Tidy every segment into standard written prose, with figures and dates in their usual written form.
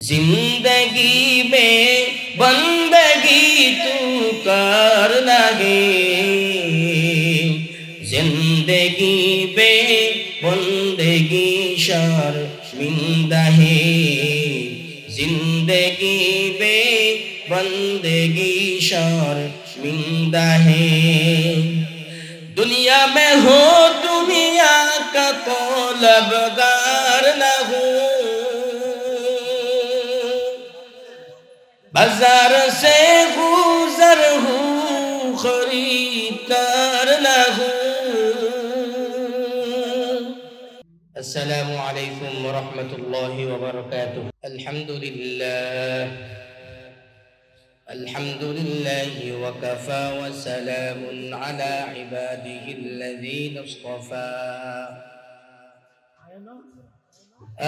जिंदगी में बंदगी तू कर लगे, जिंदगी में बंदगी शर्मिंदा है, जिंदगी में बंदगी शर्मिंदा है। दुनिया में हो दुनिया का तलबगार न हो, बाजार से गुजर हूँ खरीदार न हूँ। अस्सलामु अलैकुम व रहमतुल्लाहि व बरकातुहू। अल्हम्दुलिल्लाहि व कफ़ा व सलामुन अला इबादिहिल्लज़ीना इस्तफ़ा।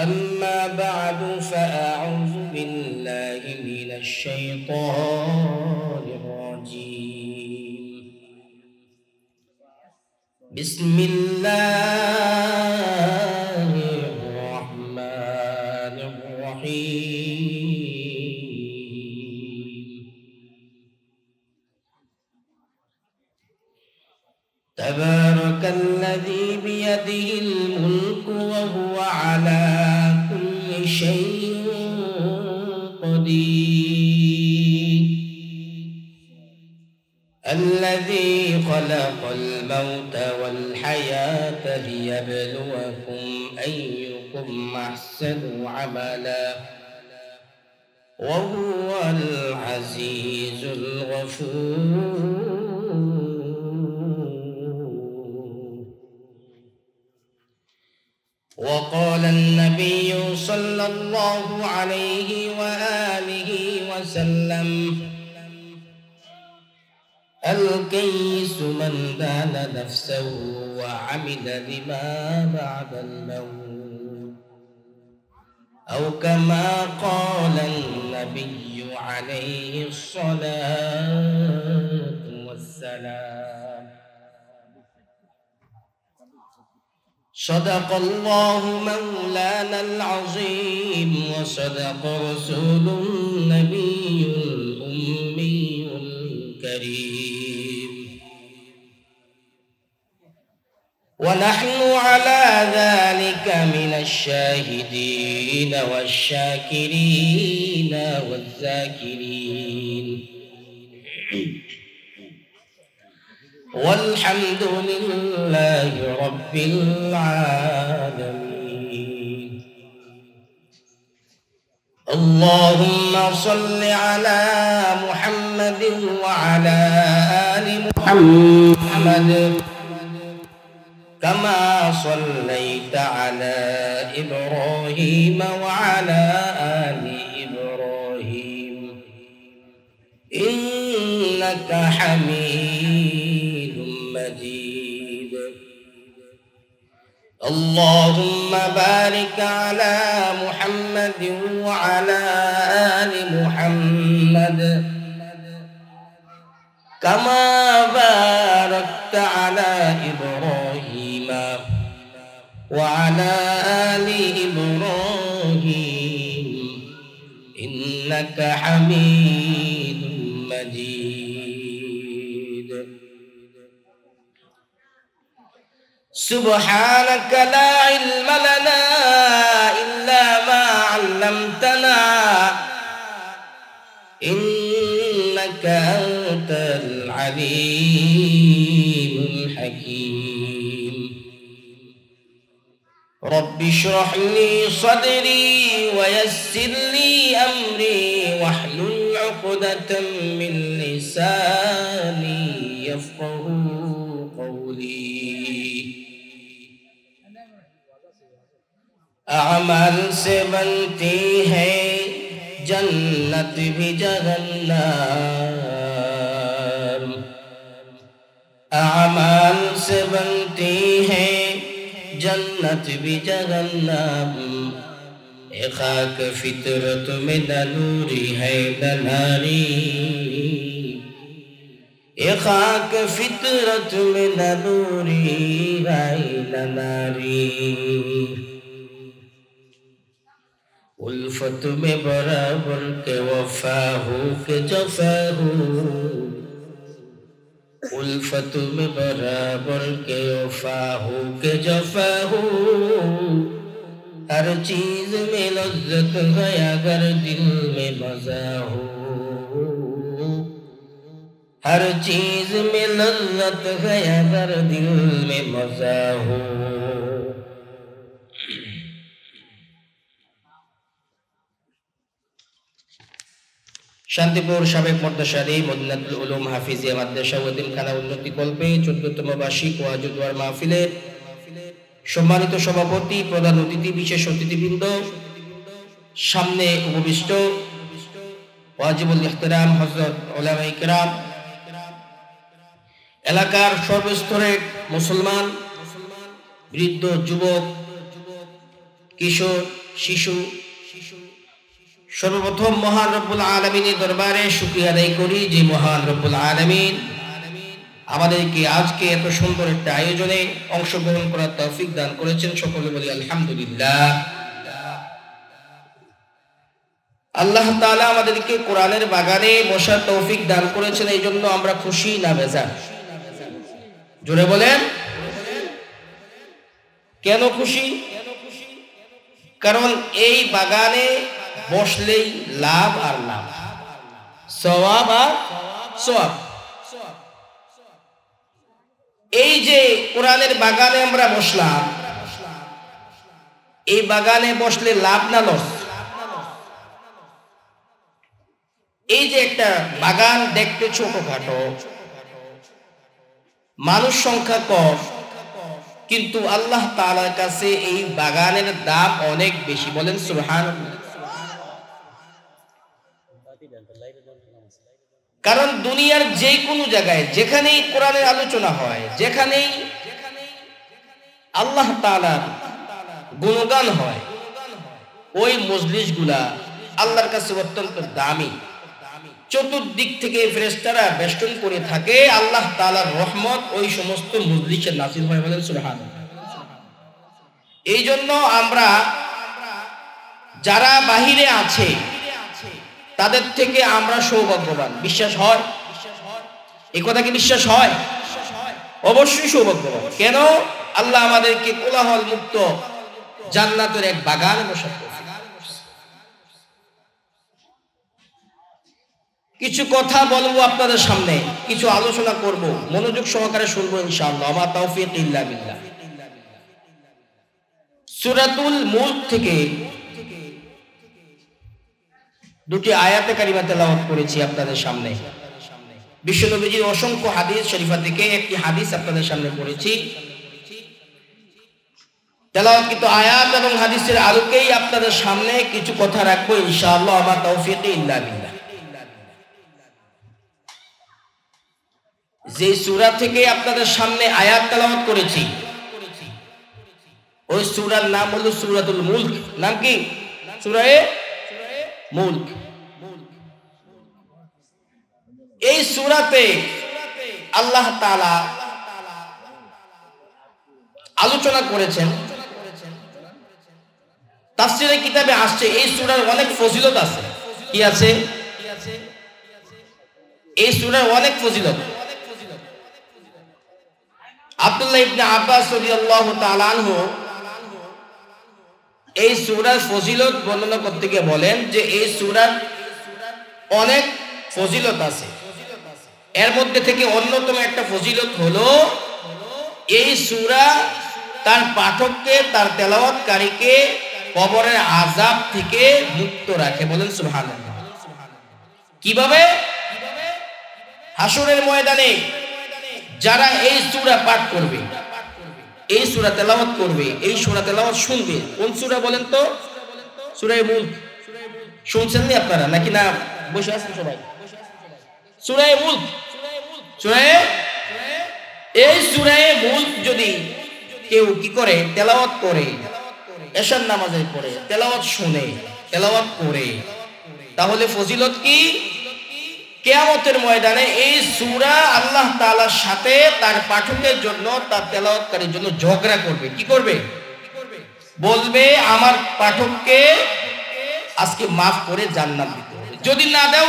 अम्मा बअदु फ़अऊज़ु बिल्लाहि मिनश शैतानिर रजीम। बिस्मिल्लाहिर रहमानिर रहीम। तबारकल्लज़ी बियदिहिल मुल्कु व हुवा अला कुल्लि शैइन क़दीर। अल्लज़ी ख़लक़ल मौत वल हयात लियब्लुवकुम अय्युकुम अहसनु अमला व हुवल अज़ीज़ुल गफ़ूर। وقال النبي صلى الله عليه وآله وسلم: الكيس من دان نفسه وعمل لما بعد الموت، أو كما قال النبي عليه الصلاة والسلام. صدق الله مولانا العظيم وصدق رسوله النبي الأمي الكريم، ونحن على ذلك من الشاهدين والشاكرين والذاكرين، والحمد لله رب العالمين. اللهم صل على محمد وعلى آل محمد كما صليت على إبراهيم وعلى آل إبراهيم إنك حميد مجيد. اللهم بارك على محمد وعلى آل محمد كما باركت على إبراهيم وعلى آل إبراهيم إنك حميد مجيد. سبحانك لا علم لنا إلا ما علمتنا إنك أنت العليم الحكيم. رب اشرح لي صدري ويسر لي أمري واحلل عقدة من لساني يفقه قولي. अमल से बनती है जन्नत भी जहन्नम, अमल से बनती है जन्नत भी जहन्नम। ए खाक फितरत में न नूरी है न नारी, ए खाक फितरत में न नूरी है न नारी। उल्फत में बराबर के वफा हो के जफा हो, उल्फत में बराबर के वफा हो के जफा हो, हर चीज में लज्जत है अगर दिल में मजा हो, हर चीज में लज्जत है अगर दिल में मजा हो। শান্তিপুর সাবেক মর্দাশালী মদিনাতুল উলুম হাফিজিয়া মাদ্রাসা ও এতিমখানা উন্নতি কল্পে 14তম বার্ষিক ওয়াজ দুয়ার মাহফিলের সম্মানিত সভাপতি, প্রধান অতিথি, বিশেষ অতিথিবৃন্দ, সামনে উপবিষ্ট ওয়াজিবুল ইহতিরাম হযরত উলামায়ে কেরাম, এলাকার সর্বস্তরের মুসলমান, বৃদ্ধ, যুবক, কিশোর, শিশু, সর্বপ্রথম মহান রব্বুল আলামিনের দরবারে শুকরিয়া আদায় করি যে মহান রব্বুল আলামিন আমাদেরকে আজকে এত সুন্দর একটা আয়োজনে অংশগ্রহণ করার তৌফিক দান করেছেন। সকলে বলি আলহামদুলিল্লাহ। আল্লাহ তাআলা আমাদেরকে কোরআনের বাগানে বসার তৌফিক দান করেছেন, এই জন্য আমরা খুশি না বেজার? জোরে বলেন, কেন খুশি? কারণ এই বাগানে বসলেই লাভ আর লাভ, সওয়াব আর সওয়াব। এই যে কোরআনের বাগানে আমরা বসলাম, এই বাগানে বসলে লাভ না লস? এই যে একটা বাগান দেখতে ছোটখাটো, মানুষ সংখ্যা কম, কিন্তু আল্লাহ তাআলার কাছে এই বাগানের দাম অনেক বেশি। বলেন সুবহানাল্লাহ। কারণ দুনিয়ার যে কোনো জায়গায় যেখানেই কোরআনের আলোচনা হয়, যেখানেই আল্লাহ তাআলার গুণগান হয়, ওই মজলিসগুলা আল্লাহর কাছে অত্যন্ত দামি। চতুর্দিক থেকে ফেরেশতারা বেষ্টন করে থাকে, আল্লাহ তাআলার রহমত ওই সমস্ত মজলিসে নাযিল হয়। বলেন সুবহানাল্লাহ। এই জন্য আমরা যারা বাহিরে আছে তাদের থেকে আমরা সৌভাগ্যবান। বিশ্বাস হয়? এই কথা কি বিশ্বাস হয়? অবশ্যই সৌভাগ্যবান। কেন? আল্লাহ আমাদেরকে কোলাহল মুক্ত জান্নাতের এক বাগানে বসাতে। কিছু কথা বলবো আপনাদের সামনে, কিছু আলোচনা করব, মনোযোগ সহকারে শুনবো ইনশাআল্লাহ। আমা তাওফীক ইল্লা বিল্লাহ। সূরাতুল মুলক থেকে দুটি আয়াতে কারিমা তেলাওয়াত করেছি আপনাদের সামনে। বিশ্বনবীজির অসংখ্য হাদিস শরীফা থেকে একটি হাদিস আপনাদের সামনে পড়েছি। তেলাওয়াতকৃত আয়াত এবং হাদিসের আলোকেই আপনাদের সামনে কিছু কথা রাখবো ইনশাআল্লাহ। আমা তাওফীক ইল্লা বিল্লাহ। যে সূরা থেকে আপনাদের সামনে আয়াত তেলাওয়াত করেছি, ওই সূরার নাম হলো সূরাতুল মুলক। নাম কি? সূরায়ে মুলক। এই সূরাতে আল্লাহ তাআলা আলোচনা করেছেন, তাফসীরে কিতাবে আসছে এই সূরার অনেক ফজিলত আছে। কি আছে? এই সূরার অনেক ফজিলত। আব্দুল্লাহ ইবনে আব্বাস রাদিয়াল্লাহু তাআলা আনহু এই সূরার ফজিলত বর্ণনা করতে গিয়ে বলেন যে এই সূরার অনেক ফজিলত আছে। এর মধ্যে থেকে অন্যতম একটা ফজিলত হলো এই সূরা তার পাঠককে, তার তেলাওয়াতকারীকে কবরের আযাব থেকে মুক্ত রাখে। বলেন সুবহানাল্লাহ। কিভাবে? হাসরের ময়দানে যারা এই সূরা পাঠ করবে, এই সূরা তেলাওয়াত করবে, এই সূরা তেলাওয়াত শুনবে। কোন সূরা বলেন তো? সূরা মুলক। শুনছেন নি আপনারা নাকি না বসে আছেন সবাই? সূরা মুলক। এই সূরা মুলক যদি কেউ কি করে তেলাওয়াত করে, এশার নামাজে পড়ে তেলাওয়াত শুনে, তেলাওয়াত করে, তাহলে ফজিলত কি? কিয়ামতের ময়দানে এই সূরা আল্লাহ তাআলার সাথে তার পাঠকের জন্য, তার তেলাওয়াতকারীর জন্য ঝগড়া করবে। কি করবে? বলবে আমার পাঠককে আজকে মাফ করে জান্নাত দিতে হবে। যদি না দাও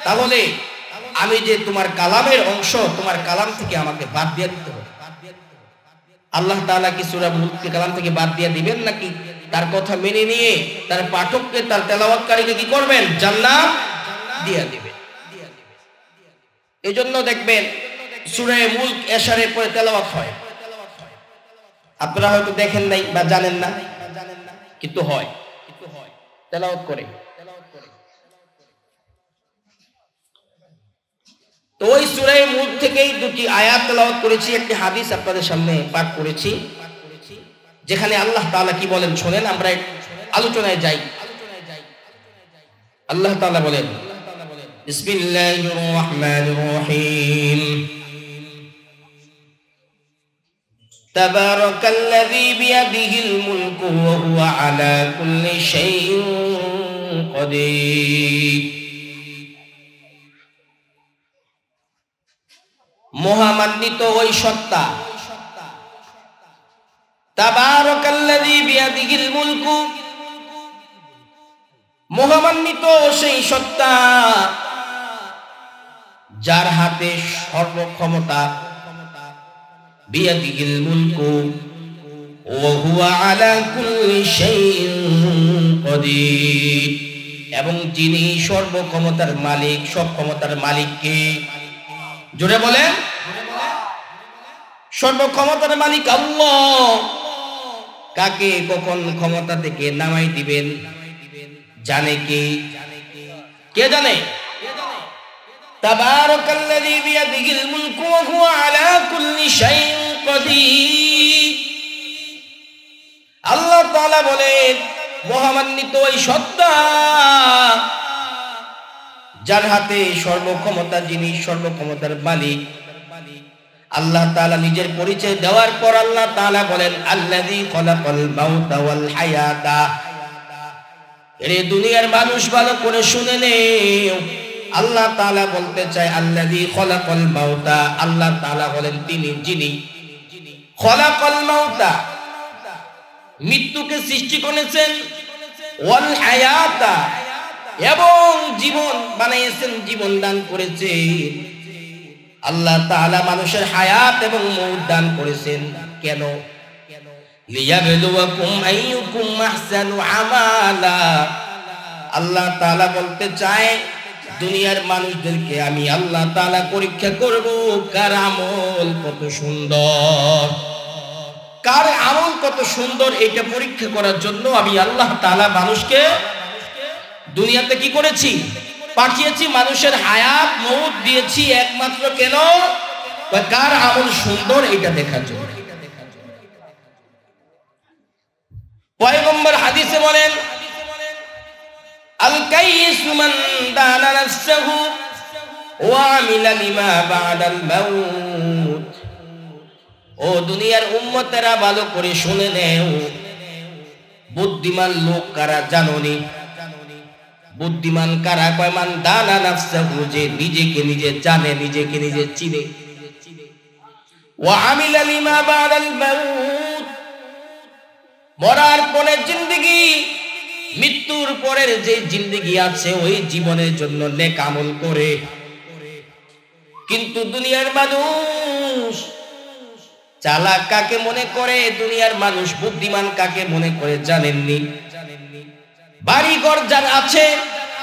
তাহলে আমি যে তোমার কালামের অংশ, তোমার কালাম থেকে আমাকে বাদ দিয়ে দিতে হবে। আল্লাহ তাআলা কি সূরা মুলককে কালাম থেকে বাদ দিয়ে দিবেন নাকি তার কথা মেনে নিয়ে তার পাঠককে, তার তেলাওয়াতকারীকে কি করবেন? জান্নাত দিয়ে দিবেন। এজন্য দেখবেন সূরা মুলক এশারের পরে তেলাওয়াত হয়। আপনারা হয়তো দেখেন নাই বা জানেন না, কিন্তু হয়, তেলাওয়াত করে। তো ওই সূরা মুলক থেকেই দুটি আয়াত তেলাওয়াত করেছি, একটি হাদিস আপনাদের সামনে পাঠ করেছি, যেখানে আল্লাহ তাআলা কি বলেন শুনেন, আমরা আলোচনায় যাই। আল্লাহ তাআলা বলেন, বিসমিল্লাহির রহমানির রহিম, তাবারাকাল্লাযী বিয়াদিহিল মুলকু ওয়া হুয়া আলা কুল্লি শাইইন কাদির। মহামান্বিত ওই সত্তা, তাবারাকাল্লাযী বিয়াদিহিল মুলকু, মহামান্বিত সেই সত্তা যার হাতে সর্বক্ষমতা, বিয়াদিহিল মুলকু ওয়া হুয়া আলা কুল্লি শাইইন কাদির, এবং যিনি সর্বক্ষমতার মালিক, সব ক্ষমতার মালিক কে? জোরে বলেন, সর্বক্ষমতার মালিক আল্লাহ। কাকে কখন ক্ষমতা থেকে নামাই দিবেন জানে কে? কে জানে? তাবারাকাল্লাযী বিয়াদিহিল মুলকু ওয়া হুয়া আলা কুল্লি শাইইন কাদির। আল্লাহ তাআলা বলেন, মহামান্বিত ওই সত্তা যার হাতে সর্বক্ষমতা, যিনি সর্বক্ষমতার মালিক। আল্লাহ তাআলা নিজের পরিচয় দেওয়ার পর আল্লাহ তাআলা বলেন, আল্লাযী খালাকাল মাউতা ওয়াল হায়াতা। এরে দুনিয়ার মানুষ ভালো করে শুনে নেও, আল্লাহ তাআলা বলতে চায় আল্লাযী খালাকাল মাউতা। আল্লাহ তাআলা বলেন তিনি যিনি খালাকাল মাউতা, মৃত্যুকে সৃষ্টি করেছেন, ওয়াল হায়াতা, এবং জীবন বানাইয়েছেন, জীবন দান করেছে। আল্লাহ তাআলা মানুষের হায়াত এবং মউত দান করেছেন কেন? লিয়াবলুয়াকুম আইয়ুকুম আহসানু আমালা। আল্লাহ তাআলা বলতে চায় দুনিয়ার মানুষদেরকে আমি আল্লাহ তাআলা পরীক্ষা করব কার আমল কত সুন্দর, কার আমল কত সুন্দর, এটা পরীক্ষা করার জন্য আমি আল্লাহ তাআলা মানুষকে দুনিয়াতে কি করেছি? পাঠিয়েছি। মানুষের হায়াত মউত দিয়েছি একমাত্র কেন? কার আমল সুন্দর এটা দেখার জন্য। পয়গম্বর হাদিসে বলেন, আল কাইয়িসু মান দানা নাফসাহু ওয়া আমিলা লিমা বা'দাল মাউত। ও দুনিয়ার উম্মতেরা ভালো করে শুনে নেও, বুদ্ধিমান লোক কারা জানোনি? বুদ্ধিমান কারা? কয় মান দানা নাফসাহু, যে নিজেকে নিজে জানে, নিজেকে নিজে চিনে। ওয়া আমিলা লিমা বা'দাল মাউত, মরার পরের জিন্দেগি, মৃত্যুর পরের যে জিন্দেগি আছে ওই জীবনের জন্য নেক আমল করে। কিন্তু দুনিয়ার মানুষ চালাক কাকে মনে করে? দুনিয়ার মানুষ বুদ্ধিমান কাকে মনে করে জানেননি? বাড়ি ঘর যার আছে,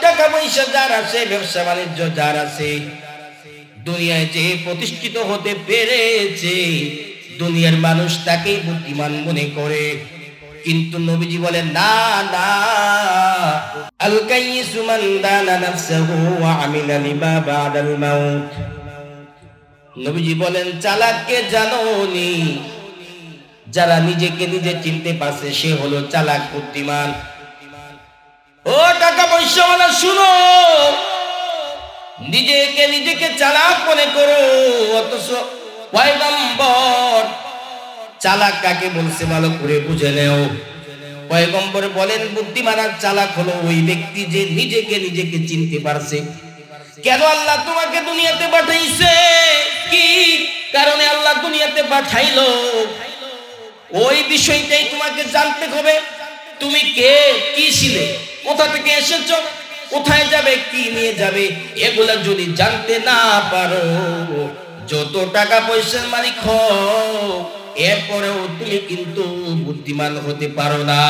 টাকা পয়সা যার আছে, ব্যবসা বাণিজ্য যার আছে, দুনিয়ায় যে প্রতিষ্ঠিত হতে পেরেছে, দুনিয়ার মানুষ তাকেই বুদ্ধিমান মনে করে। কিন্তু নবীজি বলেন না না, আল কাইয়িসু মান দানা নাফসাহু ওয়া আমিলা লিমা বা'দাল মাউত। নবীজি বলেন চালাককে জানোনি? যারা নিজেকে নিজে চিনতে পারছে সে হলো চালাক, বুদ্ধিমান। ও টাকা পয়সাওয়ালা শুনো, নিজেকে চালাক মনে করো, অথচ পয়গম্বর চালাক কাকে বলছে ভালো করে বুঝে নেও। পয়গম্বর বলেন বুদ্ধিমান আর চালাক হলো ওই ব্যক্তি যে নিজেকে চিনতে পারছে। কেন আল্লাহ তোমাকে দুনিয়াতে পাঠাইছে? কি কারণে আল্লাহ দুনিয়াতে পাঠাইলো? ওই বিষয়টাই তোমাকে জানতে হবে। তুমি কে, কি ছিলে, কোথা থেকে এসেছো, কোথায় যাবে, কি নিয়ে যাবে, এগুলা যদি জানতে না পারো, যত টাকা পয়সার মালিক হও, এরপরেও তুমি কিন্তু বুদ্ধিমান হতে পারো না।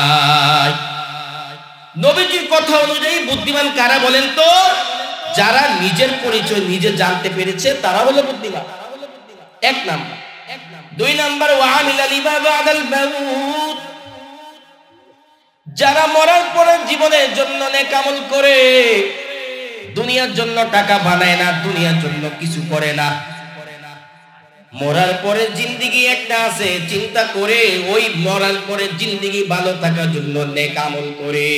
নবীজির কথা অনুযায়ী বুদ্ধিমান কারা বলেন তো? যারা নিজের পরিচয় নিজে জানতে পেরেছে তারা হলো বুদ্ধিমান, এক নাম্বার। দুই নাম্বার, ওয়ামিলা লিমা বাদাল মাউত, যারা মরার পরে জীবনের জন্য নেক আমল করে, দুনিয়ার জন্য টাকা বানায় না, দুনিয়ার জন্য কিছু করে না, মরার পরে জিন্দেগি একটা আছে, চিন্তা করে ওই মরার পরে জিন্দেগি ভালো থাকার জন্য নেক আমল করে,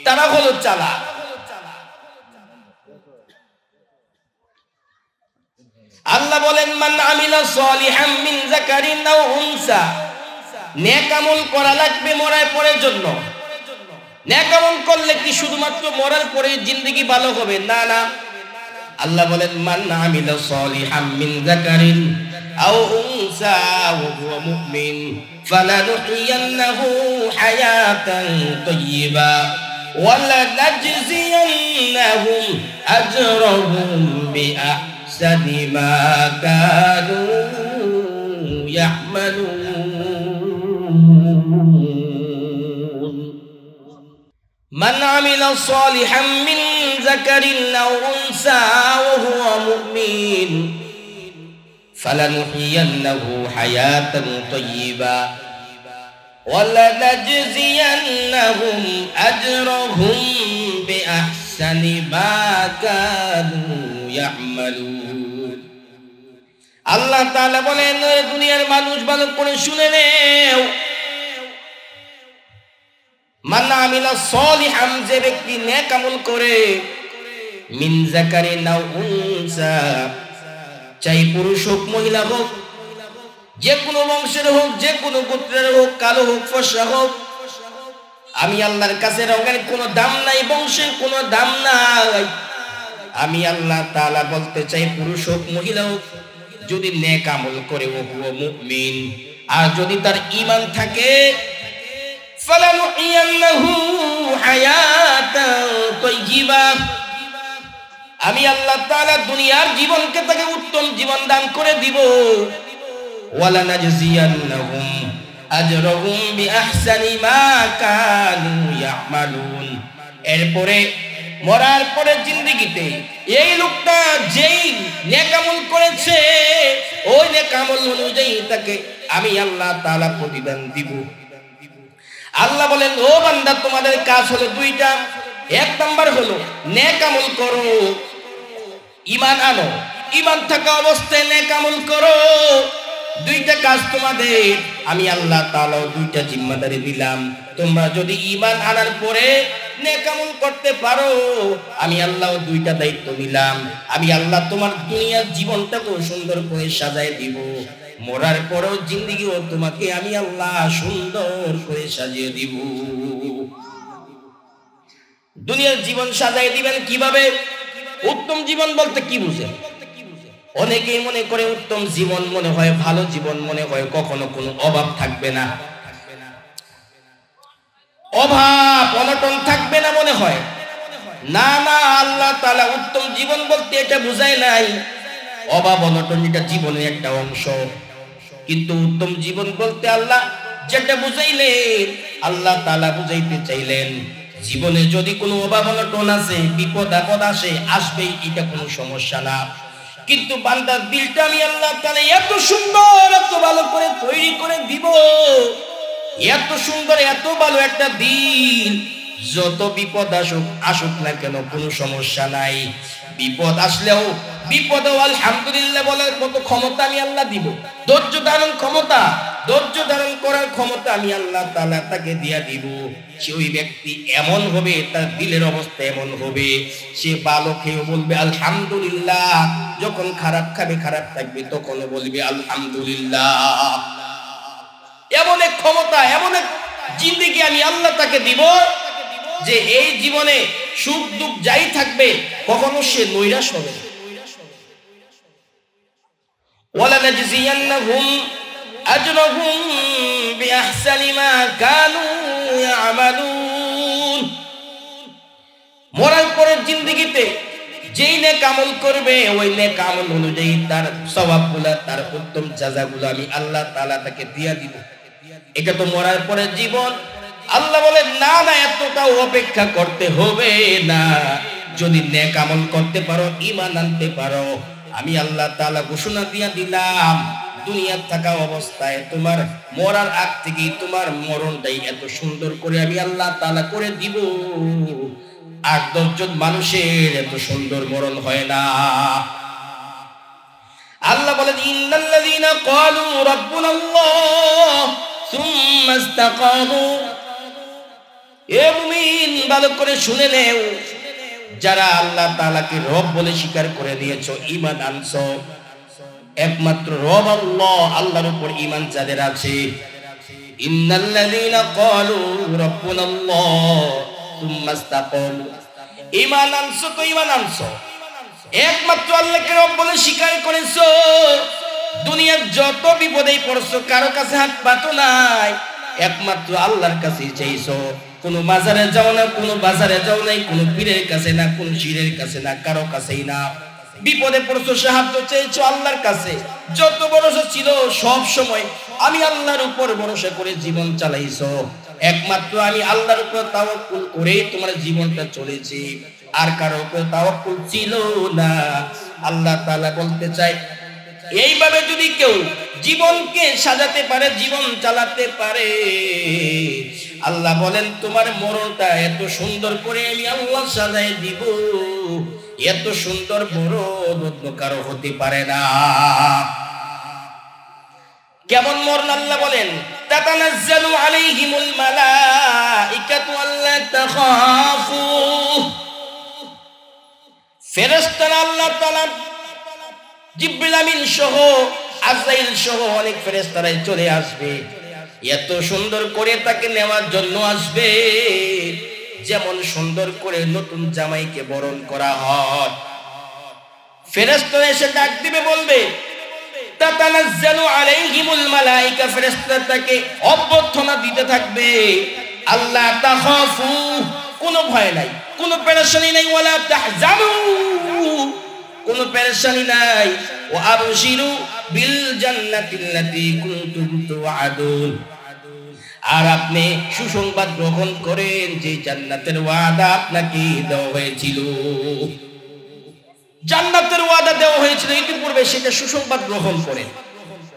তারা হলো চালাক। আল্লাহ বলেন, মান আমিলা সালিহাম মিন যাকারিন আও উনসা, নেক আমল করা লাগবে মরার পরের জন্য। নেক আমল করলে কি শুধুমাত্র মরার পরে জিন্দেগি ভালো হবে? না না, আল্লাহ বলেন, মান আমিলা সালিহাম মিন যাকারিন আও উনসা ওয়া হুয়া মুমিন ফালানুহইয়ান্নাহু হায়াতান তাইয়্যিবা ওয়া লানাজজিয়ান্নাহুম আজরাহুম বিআহসানি মা কানু ইয়া'মালুন। মান আমিলা সালিহাম মিন যাকারিন আও উনসা ওয়া হুয়া মুমিন ফালানুহইয়ান্নাহু হায়াতান তাইয়্যিবা ওয়া লানাজজিয়ান্নাহুম আজরাহুম বিআহসানি মা কানু ইয়া'মালুন। আল্লাহ তাআলা বলেন, দুনিয়ার মানুষ ভালো করে শুনে নেও, মান আমিলা সালিহাম, যে ব্যক্তি নেক আমল করে, মিন যাকারিন আও উনসা, চাই পুরুষ হোক মহিলা হোক, যে কোনো বংশের হোক, যে কোনো গোত্রের হোক, কালো হোক ফর্সা হোক, আমি আল্লাহর কাছে রঙের কোনো দাম নাই, বংশের কোনো দাম নাই। আমি আল্লাহ তাআলা বলতে চাই, পুরুষ হোক মহিলা হোক, যদি নেক আমল করে ও হুয়া মুমিন, আর যদি তার ঈমান থাকে, ফালানুহইয়ান্নাহু হায়াতান তাইয়্যিবা, আমি আল্লাহ তাআলা দুনিয়ার জীবনকে তাকে উত্তম জীবন দান করে দিব। ওয়ালা নাজজিয়ান্নাহুম আজরাহুম বিআহসানি মা কানু ইয়া'মালুন। এরপরে মরার পরে জিন্দেগিতে এই লোকটা যেই নেক আমল করেছে, ওই নেক আমল অনুযায়ী তাকে আমি আল্লাহ তাআলা প্রতিদান দিব। আল্লাহ বলেন, ও বান্দা, তোমাদের কাজ হলো দুইটা। এক নাম্বার হলো নেক আমল করো, ঈমান আনো, ঈমান থাকা অবস্থায় নেক আমল করো। দুইটা কাজ তোমাদের, আমি আল্লাহ তাআলা দুইটা জিম্মাদারি দিলাম। তোমরা যদি ঈমান আনার পরে নেক আমল করতে পারো, আমি আল্লাহ দুইটা দায়িত্ব নিলাম। আমি আল্লাহ তোমার দুনিয়ার জীবনটাকে সুন্দর করে সাজায় দিব, মরার পরেও জিন্দেগিও তোমাকে আমি আল্লাহ সুন্দর করে সাজিয়ে দিব। দুনিয়ার জীবন সাজায় দিবেন কিভাবে? উত্তম জীবন বলতে কি বুঝেন? অনেকেই মনে করে উত্তম জীবন মনে হয় ভালো জীবন, মনে হয় কখনো কোনো অভাব থাকবে না, অভাব অনটন থাকবে না মনে হয়। না না, আল্লাহ তাআলা উত্তম জীবন বলতে এটা বুঝায় নাই। অভাব অনটন এটা জীবনের একটা অংশ, কিন্তু উত্তম জীবন বলতে আল্লাহ যেটা বুঝাইলেন, আল্লাহ তাআলা বুঝাইতে চাইলেন, জীবনে যদি কোনো অভাব অনটন আছে, বিপদ আপদ আসে, আসবেই, এটা কোনো সমস্যা না। কিন্তু বান্দার দিলটা আমি আল্লাহ তাআলা এত সুন্দর, এত ভালো করে তৈরি করে দিব, এত সুন্দর, এত ভালো একটা দিল, যত বিপদ আসুক না কেন কোনো সমস্যা নাই। বিপদ আসলেও বিপদেও আলহামদুলিল্লাহ বলার মতো ক্ষমতা আমি আল্লাহ দিব। ধৈর্য ধারণ ক্ষমতা, ধৈর্য ধারণ করার ক্ষমতা আমি আল্লাহ তাআলা তাকে দিয়া দিব। সে ওই ব্যক্তি এমন হবে, তার দিলের অবস্থা এমন হবে, সে ভালো খেয়েও বলবে আলহামদুলিল্লাহ, যখন খারাপ খাবে, খারাপ থাকবে, তখনও বলবে আলহামদুলিল্লাহ। এমন এক ক্ষমতা, এমন এক জিন্দেগি আমি আল্লাহ তাকে দিব, যে এই জীবনে সুখ দুঃখ যাই থাকবে, কখনো সে নৈরাশ হবে না। ওয়ালা নাজজিয়ান্নাহুম আজরাহুম বিআহসানি মা কানু তা'মালুন। মরার পরের জিন্দেগিতে যেই নেক আমল করবে ওই নেক আমল অনুযায়ী তার সওয়াবগুলো, তার উত্তম জাযাগুলো আমি আল্লাহ তাআলা তাকে দিয়া দিব। এটা তো মরার পরের জীবন। আল্লাহ বলেন না না, এতটাও অপেক্ষা করতে হবে না। যদি নেক আমল করতে পারো, ঈমান আনতে পারো, আমি আল্লাহ তাআলা ঘোষণা দিয়া দিলাম দুনিয়ার থাকা অবস্থায় তোমার মরার আগ থেকেই তোমার মরণটাই এত সুন্দর করে আমি আল্লাহ তাআলা করে দিব। 8-10 জন মানুষের এত সুন্দর মরণ হয় না। আল্লাহ বলেন ইন্নাল্লাযীনা ক্বালু রাব্বুনাল্লাহ সুম্মা ইসতাকামু। এ মুমিন, ভালো করে শুনে নেও, যারা আল্লাহ তাআলাকে রব বলে স্বীকার করে নিয়েছো, ঈমান আনছো, একমাত্র রব আল্লাহ, আল্লাহর উপর ঈমান যাদের আছে, ইন্নাল্লাযীনা ক্বালু রাব্বুনাল্লাহ সুম্মা ইসতাকামু, ঈমান আনছো তো ঈমান আনছো, একমাত্র আল্লাহকে রব বলে স্বীকার করেছো, দুনিয়ার যত বিপদেই পড়ছো কারো কাছে হাত পাতো নাই, একমাত্র আল্লাহর কাছেই চাইছো। কোনো মাজারে যাও না, কোনো বাজারে যাও নাই, কোনো পীরের কাছে না, কোনো শিরের কাছে না, কারো কাছেই না। বিপদে পড়ছো, সাহায্য চেয়েছো আল্লাহর কাছে। যত ভরসা ছিল সব সময় আমি আল্লাহর উপর ভরসা করে জীবন চালাইছো। একমাত্র আমি আল্লাহর উপর তাওয়াক্কুল করে তোমার জীবনটা চলেছে, আর কারো উপর তাওয়াক্কুল ছিল না। আল্লাহ তাআলা বলতে চায়, এইভাবে যদি কেউ জীবনকে সাজাতে পারে, জীবন চালাতে পারে, আল্লাহ বলেন তোমার মরণটা এত সুন্দর করে আমি আল্লাহ সাজায় দিব। এত সুন্দর মরণ অন্য কারো হতে পারে না। কেমন মরণ আল্লাহ বলেন, তাতানাজ্জালু আলাইহিমুল মালাইকাতু আল্লা তাখাফু। ফেরেশতারা আল্লাহ তাআলা জিবরিল আমিন সহ আজরাইল সহ অনেক ফেরেশতারাই চলে আসবে, এত সুন্দর করে তাকে নেওয়ার জন্য আসবে, যেমন সুন্দর করে নতুন জামাইকে বরণ করা হয়। ফেরেশতারা এসে ডাক দিবে, বলবে তাতানাজ্জালু আলাইহিমুল মালাইকা, ফেরেশতারা তাকে অভ্যর্থনা দিতে থাকবে, আল্লাহ তাখাফু, কোনো ভয় নাই, কোনো পেরেশানি নাই, ওয়ালা তাহজানু, কোনো পেরেশানি নাই, ওয়া আবশিরু বিল জান্নাতিল্লাতী কুনতুম তুআদুন, আর আপনি সুসংবাদ গ্রহণ করেন যে জান্নাতের ওয়াদা আপনাকে দেওয়া হয়েছিল। জান্নাতের ওয়াদা দেওয়া হয়েছিল ইতিপূর্বে, সেটা সুসংবাদ গ্রহণ করেন।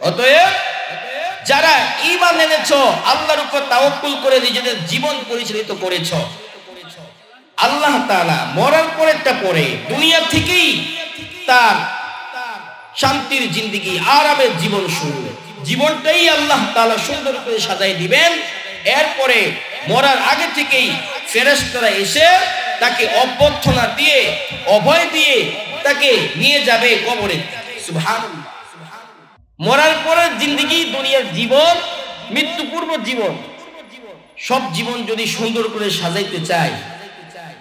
অতএব যারা ঈমান এনেছো, আল্লাহর উপর তাওয়াক্কুল করে নিজেদের জীবন পরিচালিত করেছো, আল্লাহ তাআলা মরার পরেরটা পরে দুনিয়া থেকেই তার শান্তির জিন্দেগি, আরামের জীবন শুরু, জীবনটাই আল্লাহ তাআলা সুন্দর করে সাজাই দিবেন। এরপরে মরার আগে থেকেই ফেরেশতারা এসে তাকে অভ্যর্থনা দিয়ে, অভয় দিয়ে তাকে নিয়ে যাবে কবরে। সুবহানাল্লাহ। মরার পরের জিন্দেগি, দুনিয়ার জীবন, মৃত্যু পূর্ব জীবন, সব জীবন যদি সুন্দর করে সাজাইতে চায়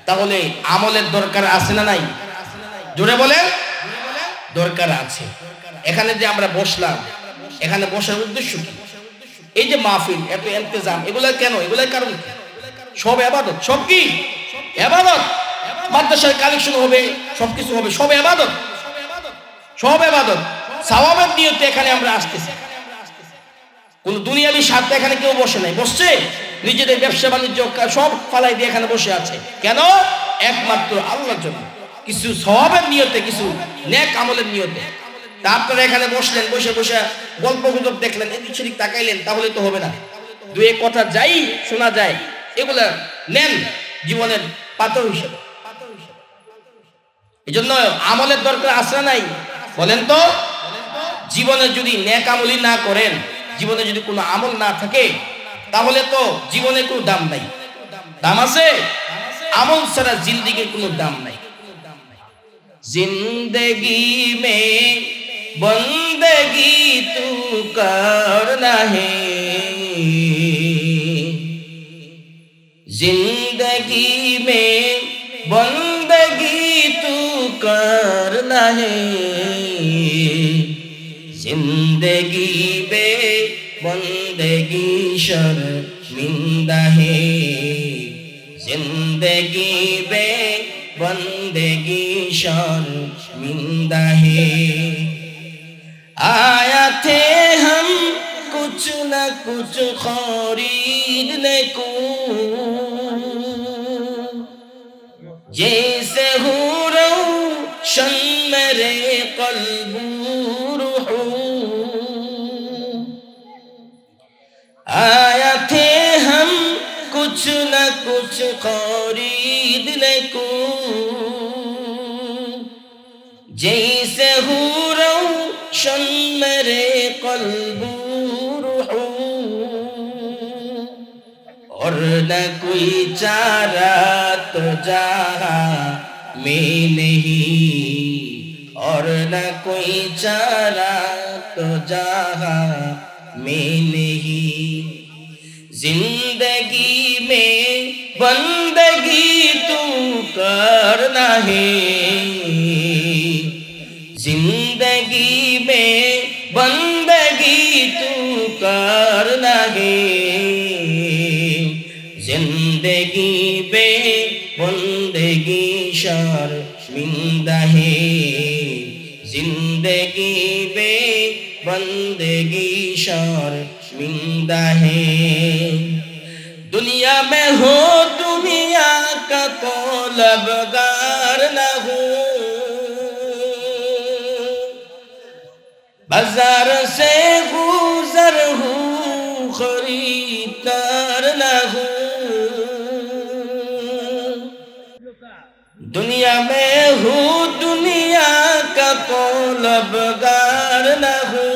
তাহলে আমলের দরকার আছে না নাই? জোরে বলেন, দরকার আছে। এখানে যে আমরা বসলাম, এখানে বসার উদ্দেশ্য কি? এই যে মাহফিল, এত ইন্তজাম, এগুলা কেন? এগুলার কারণ সব ইবাদত। সব কি ইবাদত? মাদ্রাসায় কালেকশন হবে, সবকিছু হবে, সব ইবাদত, সব ইবাদত। সওয়াবের নিয়তে এখানে আমরা আসতেছি। কোন দুনিয়াবি স্বার্থে এখানে কেউ বসে নাই, বসছে নিজেদের ব্যবসা বাণিজ্য সব ফালাই দিয়ে এখানে বসে আছে। কেন? একমাত্র আল্লাহর জন্য, কিছু সওয়াবের নিয়তে, কিছু নেক আমলের নিয়তে। তা আপনারা এখানে বসলেন, বসে বসে গল্প গুজব দেখলেন, এদিক সেদিক তাকাইলেন, তাহলে তো হবে না। দুই এক কথা যাই শোনা যায়, এগুলা নেন জীবনের পাথর হিসেবে। এই জন্য আমলের দরকার আছে নাই বলেন তো? জীবনে যদি নেক আমলই না করেন, জীবনে যদি কোনো আমল না থাকে, তাহলে তো জীবনে কোনো দাম নাই। দাম আছে? আমল ছাড়া জিন্দেগির কোনো দাম নাই। जिंदगी में बंदगी तू करना है, जिंदगी में बंदगी तू करना है, जिंदगी में बंदगी मिंदा है जिंदगी बे बंदगी शर्मिंदा है आया थे हम कुछ न कुछ खरीदने को जैसे हूरों शन मेरे क़ल्ब रूह आया थे हम कुछ न कुछ खरीदने को जैसे हूरों शन मेरे क़ल्ब रूह और न कोई चारा तो जहाँ में नहीं और न कोई चारा तो जहाँ में नहीं जिंदगी में बंदगी तू करना है जिंदगी में बंदगी तू करना है जिंदगी बे बंदगी शर्मिंदा है जिंदगी बे बंदगी शर्मिंदा है दुनिया में हो दुनिया का तलबगार न हो बाजार से गुजर हूँ खरीदार न हो दुनिया में हूँ दुनिया का तलबगार न हो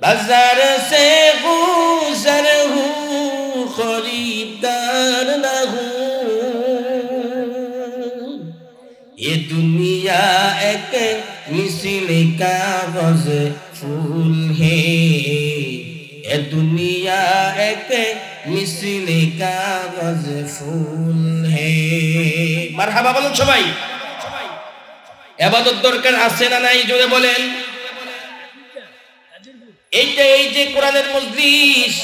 बाजार से गुजर हूँ खरीदार न हो ये दुनिया एक मिसल कागज फूल है ये दुनिया एक मिसल कागज फूल है মারহাবা বলুন সবাই ইবাদত দরকার আছে না নাই জোরে বলেন এই যে কোরআনের মজলিস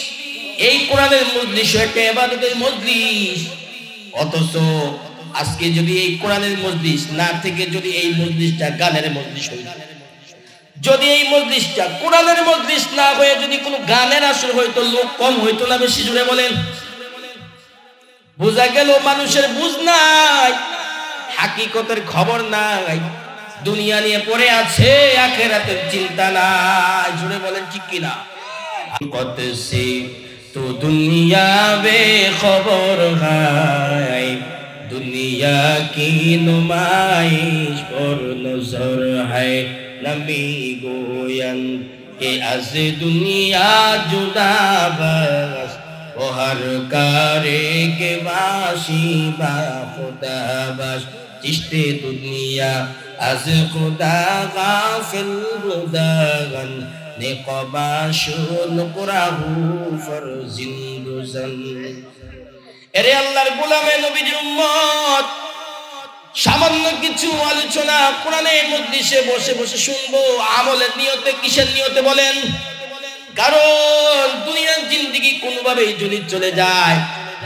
এই কোরআনের মজলিস একটা ইবাদতের মজলিস অথচ আজকে যদি এই কোরআনের মজলিস না থেকে যদি এই মজলিসটা গানের মজলিস হইতো যদি এই মজলিসটা কোরআনের মজলিস না হয়ে যদি কোনো গানের আসর হইতো লোক কম হইতো না বেশি জোরে বলেন বুঝা গেল মানুষের বুঝ নাই হাকিকতের খবর নাই দুনিয়া নিয়ে পড়ে আছে আখিরাতের চিন্তা নাই জোরে বলেন ঠিক কি না কত সে তো দুনিয়া বে খবর है दुनिया की नुमाइश पर नजर है नबी गोयन के अज दुनिया जुदा बस वो हर कारे के वाशी बा खुदा बस चिश्ते दुनिया अज खुदा गाफिल बुदागन निकबाशुन कुराहू फरजिंदुजन এরে আল্লাহর গোলামে নবীর উম্মত সামান্য কিছু আলোচনা কোরআনের মজলিসে বসে বসে শুনবো আমলের নিয়তে কিসের নিয়তে বলেন কারণ দুনিয়ার জিন্দেগি কোনোভাবেই যদি চলে যায়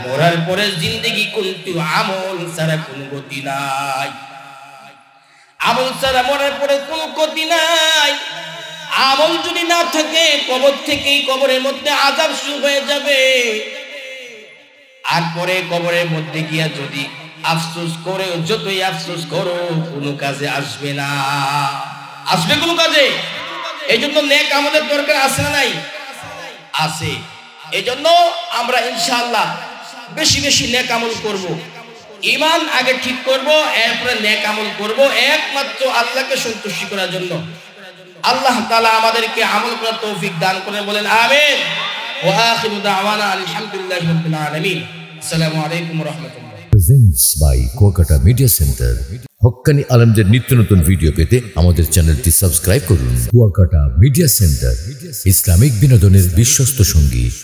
মরার পরে জিন্দেগি কিন্তু আমল ছাড়া কোনো গতি নাই আমল ছাড়া মরার পরে কোনো গতি নাই আমল যদি না থাকে কবর থেকেই কবরের মধ্যে আযাব শুরু হয়ে যাবে আর পরে কবরের মধ্যে গিয়া যদি আফসোস করে যতই আফসোস করো কোনো কাজে আসবে না আসবে কোনো কাজে এইজন্য নেক আমলের দরকার আছে না নাই আছে এইজন্য আমরা ইনশাআল্লাহ বেশি বেশি নেক আমল করব ঈমান আগে ঠিক করব এরপরে নেক আমল করব একমাত্র আল্লাহকে সন্তুষ্টি করার জন্য আল্লাহ তাআলা আমাদেরকে আমল করার তৌফিক দান করেন বলেন আমিন ওয়া আখিরু দাওয়ানা আলহামদুলিল্লাহি রাব্বিল আলামিন আসসালামু আলাইকুম ওয়া রাহমাতুল্লাহ presents by Kuakata media centre হক্কানি আলেমদের নিত্য নতুন ভিডিও পেতে আমাদের চ্যানেলটি সাবস্ক্রাইব করুন কুয়াকাটা মিডিয়া সেন্টার ইসলামিক বিনোদনের বিশ্বস্ত সঙ্গী।